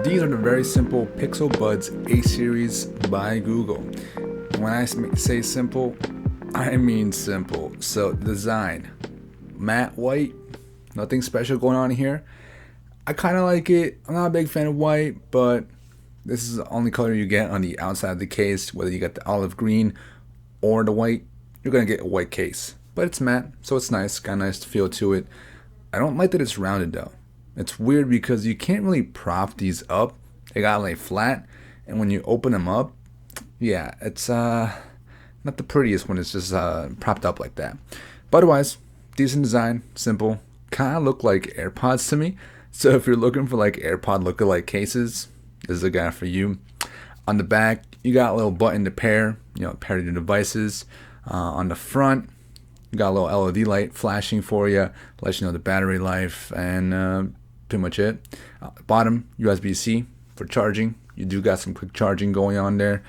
These are the very simple Pixel Buds A series by Google. When I say simple, I mean simple. So design, matte white, nothing special going on here. I kind of like it. I'm not a big fan of white, but this is the only color you get on the outside of the case. Whether you get the olive green or the white, you're gonna get a white case. But it's matte, so it's nice. Got a nice feel to it. I don't like that it's rounded though. It's weird because you can't really prop these up. They got like flat, and when you open them up, yeah, it's not the prettiest when it's just propped up like that. But otherwise, decent design, simple. Kind of look like AirPods to me. So if you're looking for like AirPod lookalike cases, this is a guy for you. On the back, you got a little button to pair your devices. On the front, you got a little LED light flashing for you, let you know the battery life, and pretty much it. Bottom, USB-C for charging. You do got some quick charging going on there.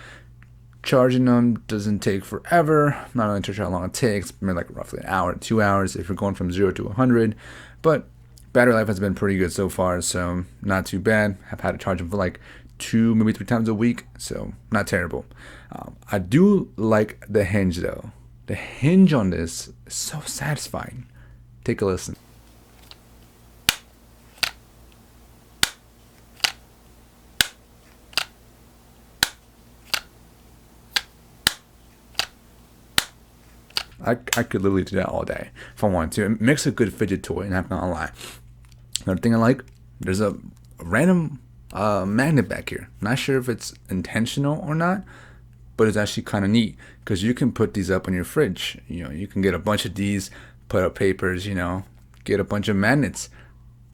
Charging them doesn't take forever. I'm not really sure how long it takes. Maybe like roughly an hour, 2 hours if you're going from 0 to 100. But battery life has been pretty good so far, so not too bad. I've had to charge them for like 2, maybe 3 times a week, so not terrible. I do like the hinge though. The hinge on this is so satisfying. Take a listen. I could literally do that all day if I wanted to. It makes a good fidget toy, and I'm not gonna lie. Another thing I like, there's a random magnet back here. Not sure if it's intentional or not, but it's actually kind of neat because you can put these up on your fridge. You can get a bunch of these, put up papers, get a bunch of magnets.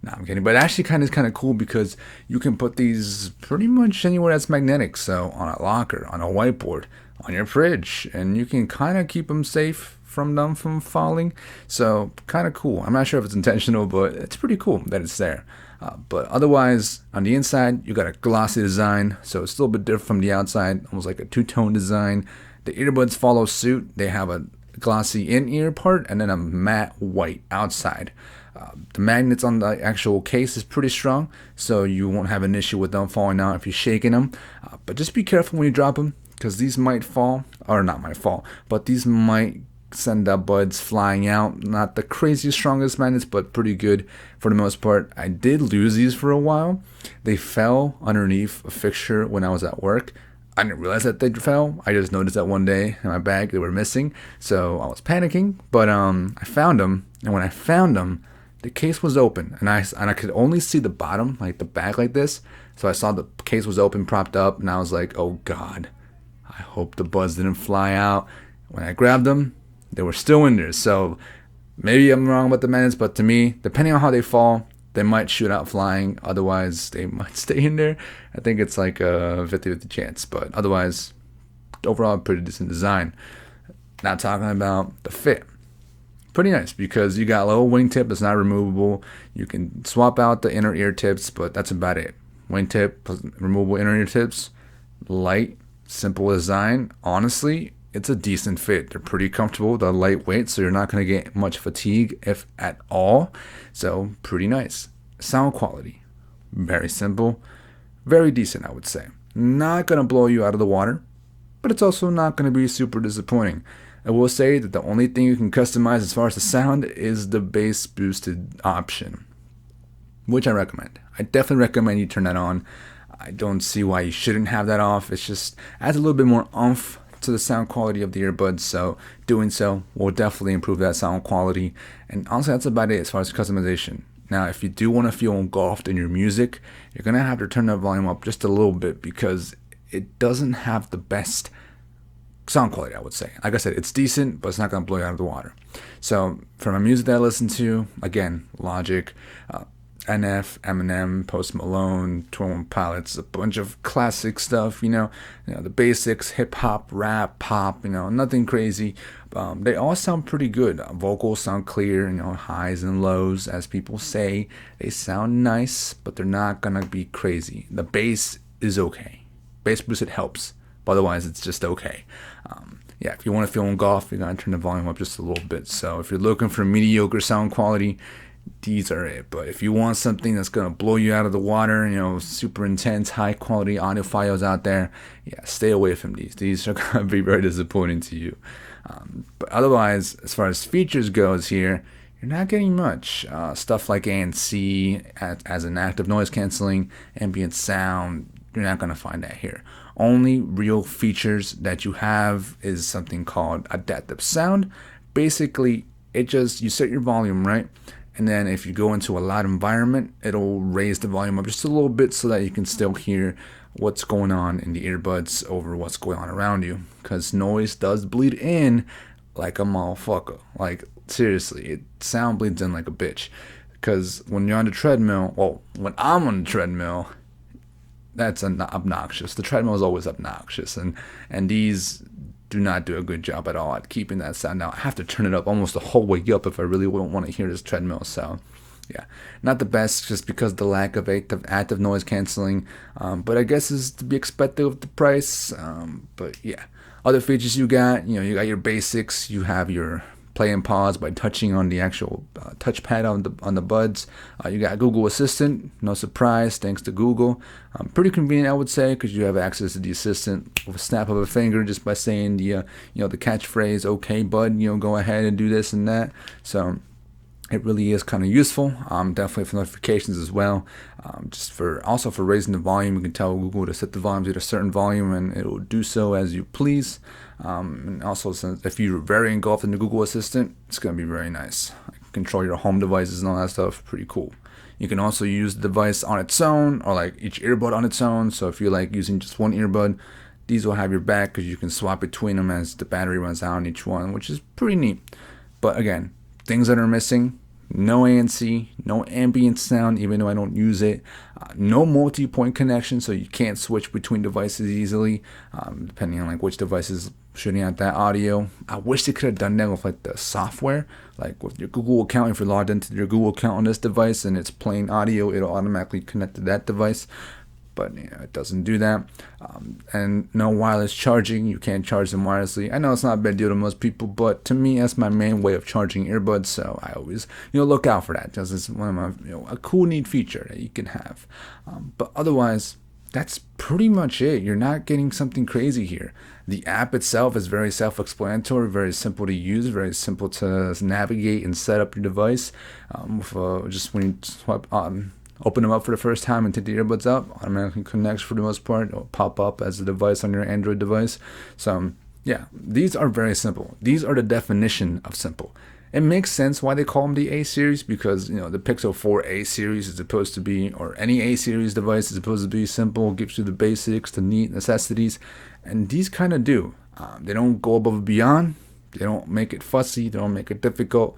No, I'm kidding, but it actually kind of cool because you can put these pretty much anywhere that's magnetic. So on a locker, on a whiteboard, on your fridge, and you can kind of keep them safe from falling. So kind of cool. I'm not sure if it's intentional, but it's pretty cool that it's there. But otherwise, on the inside, you got a glossy design, so it's still a bit different from the outside, almost like a two-tone design. The earbuds follow suit. They have a glossy in-ear part and then a matte white outside. The magnets on the actual case is pretty strong, so you won't have an issue with them falling out if you're shaking them. But just be careful when you drop them, because these might fall, or not might fall, but these might send up buds flying out. Not the craziest strongest magnets, but pretty good for the most part. I did lose these for a while. They fell underneath a fixture when I was at work. I didn't realize that they fell. I just noticed that one day in my bag they were missing, so I was panicking. But I found them, and when I found them, the case was open, and I could only see the bottom, like the back, like this. So I saw the case was open, propped up, and I was like, "Oh God, I hope the buds didn't fly out." When I grabbed them, they were still in there. So maybe I'm wrong about the magnets, but to me, depending on how they fall, they might shoot out flying. Otherwise, they might stay in there. I think it's like a 50-50 chance. But otherwise, overall, pretty decent design. Not talking about the fit. Pretty nice because you got a little wingtip that's not removable. You can swap out the inner ear tips, but that's about it. Wingtip, removable inner ear tips, light, simple design. Honestly, it's a decent fit. They're pretty comfortable. They're lightweight, so you're not going to get much fatigue, if at all. So pretty nice. Sound quality, very simple, very decent, I would say. Not going to blow you out of the water, but it's also not going to be super disappointing. I will say that the only thing you can customize as far as the sound is the bass boosted option, which I recommend. I definitely recommend you turn that on. I don't see why you shouldn't have that off. It's just adds a little bit more oomph to the sound quality of the earbuds, so doing so will definitely improve that sound quality. And honestly, that's about it as far as customization. Now, if you do want to feel engulfed in your music, you're going to have to turn that volume up just a little bit because it doesn't have the best sound quality, I would say. Like I said, it's decent, but it's not going to blow you out of the water. So for my music that I listen to, again, Logic, NF, Eminem, Post Malone, 21 Pilots, a bunch of classic stuff, the basics, hip hop, rap, pop, nothing crazy. They all sound pretty good. Vocals sound clear, highs and lows, as people say. They sound nice, but they're not gonna be crazy. The bass is okay. Bass boost, it helps, but otherwise it's just okay. If you want to feel engulfed, you're gonna turn the volume up just a little bit. So if you're looking for mediocre sound quality, these are it. But if you want something that's gonna blow you out of the water, super intense, high quality audiophiles out there, yeah, stay away from these. These are gonna be very disappointing to you. But otherwise, as far as features goes here, you're not getting much. Stuff like ANC as an active noise canceling, ambient sound, you're not gonna find that here. Only real features that you have is something called adaptive sound. Basically, you set your volume, right? And then if you go into a loud environment, it'll raise the volume up just a little bit so that you can still hear what's going on in the earbuds over what's going on around you. Because noise does bleed in like a motherfucker. Like, seriously, sound bleeds in like a bitch. Because when you're on the treadmill, well, when I'm on the treadmill, that's obnoxious. The treadmill is always obnoxious. And these do not do a good job at all at keeping that sound down. I have to turn it up almost the whole way up if I really wouldn't want to hear this treadmill sound. Yeah, not the best just because of the lack of active noise canceling, but I guess is to be expected with the price. But yeah, other features you got your basics. You have your play and pause by touching on the actual touchpad on the buds. You got Google Assistant, no surprise, thanks to Google. Pretty convenient, I would say, because you have access to the assistant with a snap of a finger just by saying the catchphrase, "Okay, bud, go ahead and do this and that." So it really is kind of useful. Definitely for notifications as well. Also for raising the volume, you can tell Google to set the volume at a certain volume, and it will do so as you please. And also, since if you're very engulfed in the Google Assistant, it's going to be very nice. Control your home devices and all that stuff. Pretty cool. You can also use the device on its own, or like each earbud on its own. So if you like using just one earbud, these will have your back because you can swap between them as the battery runs out on each one, which is pretty neat. But again, things that are missing: no ANC, no ambient sound, even though I don't use it. No multi-point connection, so you can't switch between devices easily, depending on like which device is shooting out that audio. I wish they could have done that with like the software, like with your Google account. If you're logged into your Google account on this device and it's playing audio, it'll automatically connect to that device. But it doesn't do that. And no wireless charging. You can't charge them wirelessly. I know it's not a big deal to most people, but to me, that's my main way of charging earbuds. So I always, look out for that. Because it's one of my, a cool, neat feature that you can have. But otherwise, that's pretty much it. You're not getting something crazy here. The app itself is very self-explanatory, very simple to use, very simple to navigate and set up your device. Just when you swipe on. Open them up for the first time and take the earbuds up, automatically connects for the most part. It'll pop up as a device on your Android device. So yeah, these are very simple. These are the definition of simple. It makes sense why they call them the A series, because the Pixel 4 A series is supposed to be, or any A series device is supposed to be simple, gives you the basics, the neat necessities, and these kind of do. They don't go above and beyond. They don't make it fussy. They don't make it difficult.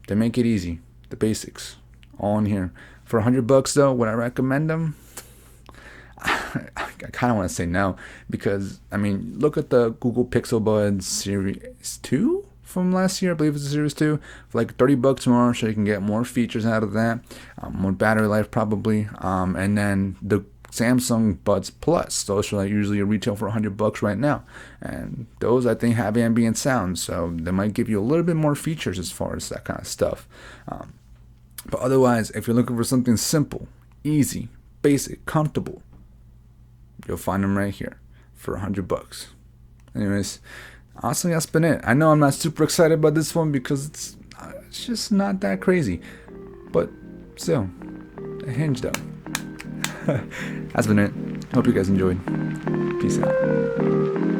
They make it easy. The basics, all in here. For $100 though, would I recommend them? I kind of want to say no, because look at the Google Pixel Buds Series 2 from last year. I believe it's the Series 2 for like $30 more, so you can get more features out of that, more battery life probably, and then the Samsung Buds Plus. Those are usually retail for $100 right now, and those I think have ambient sound, so they might give you a little bit more features as far as that kind of stuff. But otherwise, if you're looking for something simple, easy, basic, comfortable, you'll find them right here for $100. Anyways, honestly, that's been it. I know I'm not super excited about this one because it's just not that crazy. But still, a hinge though. That's been it. Hope you guys enjoyed. Peace out.